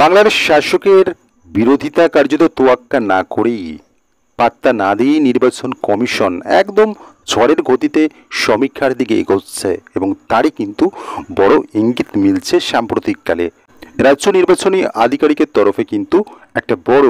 বাংলার শাসকের বিরোধিতা কার্যত তোয়াক্কা না করেই, পাত্তা না দিয়ে নির্বাচন কমিশন একদম ঝড়ের গতিতে সমীক্ষার দিকে এগোচ্ছে এবং তারই কিন্তু বড় ইঙ্গিত মিলছে সাম্প্রতিককালে। রাজ্য নির্বাচনী আধিকারিকের তরফে কিন্তু একটা বড়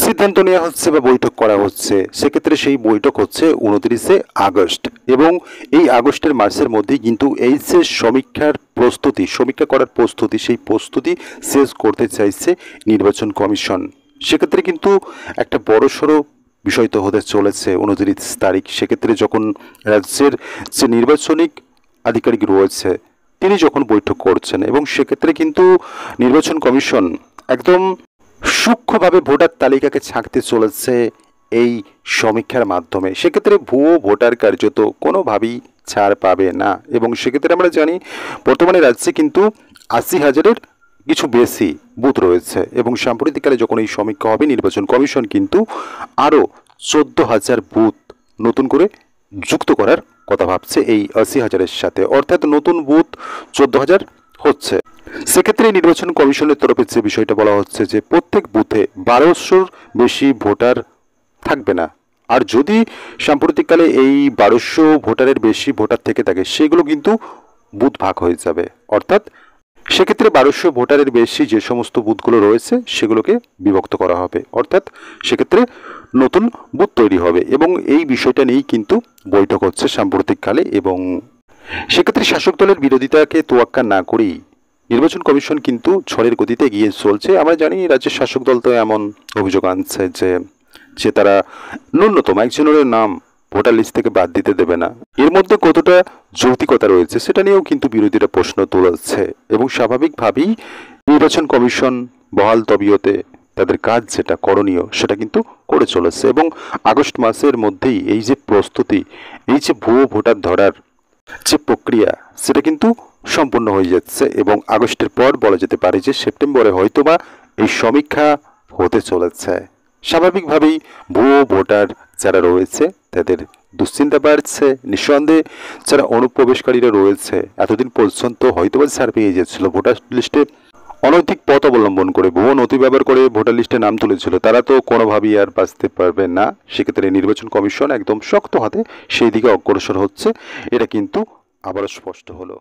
সিদ্ধান্ত নেওয়া হচ্ছে বা বৈঠক করা হচ্ছে। সেক্ষেত্রে সেই বৈঠক হচ্ছে 29শে আগস্ট এবং এই আগস্টের মাসের মধ্যেই কিন্তু এই যে সমীক্ষা করার প্রস্তুতি, সেই প্রস্তুতি শেষ করতে চাইছে নির্বাচন কমিশন। সেক্ষেত্রে কিন্তু একটা বড়সড় বিষয় তো হতে চলেছে 29 তারিখ। সেক্ষেত্রে যখন রাজ্যের যে নির্বাচনিক আধিকারিক রয়েছে তিনি যখন বৈঠক করছেন, এবং সেক্ষেত্রে কিন্তু নির্বাচন কমিশন একদম সূক্ষ্মভাবে ভোটার তালিকাকে ছাঁকতে চলেছে এই সমীক্ষার মাধ্যমে। সেক্ষেত্রে ভুয়ো ভোটার কার্যত কোনোভাবেই ছাড় পাবে না। এবং সেক্ষেত্রে আমরা জানি বর্তমানে রাজ্যে কিন্তু 80,000-এর কিছু বেশি বুথ রয়েছে এবং সাম্প্রতিককালে যখন এই সমীক্ষা হবে নির্বাচন কমিশন কিন্তু আরও 14,000 বুথ নতুন করে যুক্ত করার কথা ভাবছে এই 80,000-এর সাথে, অর্থাৎ নতুন বুথ 14,000 হচ্ছে। সেক্ষেত্রে নির্বাচন কমিশনের তরফে যে বিষয়টা বলা হচ্ছে যে প্রত্যেক বুথে 1200-র বেশি ভোটার থাকবে না। আর যদি সাম্প্রতিককালে এই 1200 ভোটারের বেশি ভোটার থেকে থাকে সেগুলো কিন্তু বুথ ভাগ হয়ে যাবে। অর্থাৎ সেক্ষেত্রে 1200 ভোটারের বেশি যে সমস্ত বুথগুলো রয়েছে সেগুলোকে বিভক্ত করা হবে, অর্থাৎ সেক্ষেত্রে নতুন বুথ তৈরি হবে। এবং এই বিষয়টা নিয়েই কিন্তু বৈঠক হচ্ছে সাম্প্রতিককালে। এবং সেক্ষেত্রে শাসক দলের বিরোধিতাকে তোয়াক্কা না করেই নির্বাচন কমিশন কিন্তু ঝড়ের গতিতে এগিয়ে চলছে। আমরা জানি রাজ্যের শাসক দল তো এমন অভিযোগ আনছে যে তারা ন্যূনতম একজনের নাম ভোটার লিস্ট থেকে বাদ দিতে দেবে না। এর মধ্যে কতটা যৌক্তিকতা রয়েছে সেটা নিয়েও কিন্তু বিরোধীরা প্রশ্ন তুলেছে। এবং স্বাভাবিকভাবেই নির্বাচন কমিশন বহাল তবিয়তে তাদের কাজ যেটা করণীয় সেটা কিন্তু করে চলেছে। এবং আগস্ট মাসের মধ্যেই এই যে প্রস্তুতি, এই যে ভুয়ো ভোটার ধরার যে প্রক্রিয়া সেটা কিন্তু সম্পূর্ণ হয়ে যাচ্ছে। এবং আগস্টের পর বলা যেতে পারে যে সেপ্টেম্বরে হয়তোবা এই সমীক্ষা হতে চলেছে। স্বাভাবিকভাবেই ভুয়ো ভোটার যারা রয়েছে তাদের দুশ্চিন্তা বাড়ছে। নিঃসন্দেহে যারা অনুপ্রবেশকারীরা রয়েছে এতদিন পর্যন্ত হয়তোবা ছাড় পেয়ে যাচ্ছিল, ভোটার লিস্টে অনৈতিক পথ অবলম্বন করে ভুয়ো নথি ব্যবহার করে ভোটার লিস্টে নাম তুলেছিল, তারা তো কোনোভাবেই আর বাঁচতে পারবে না। সেক্ষেত্রে নির্বাচন কমিশন একদম শক্ত হাতে সেই দিকে অগ্রসর হচ্ছে, এটা কিন্তু আবারও স্পষ্ট হলো।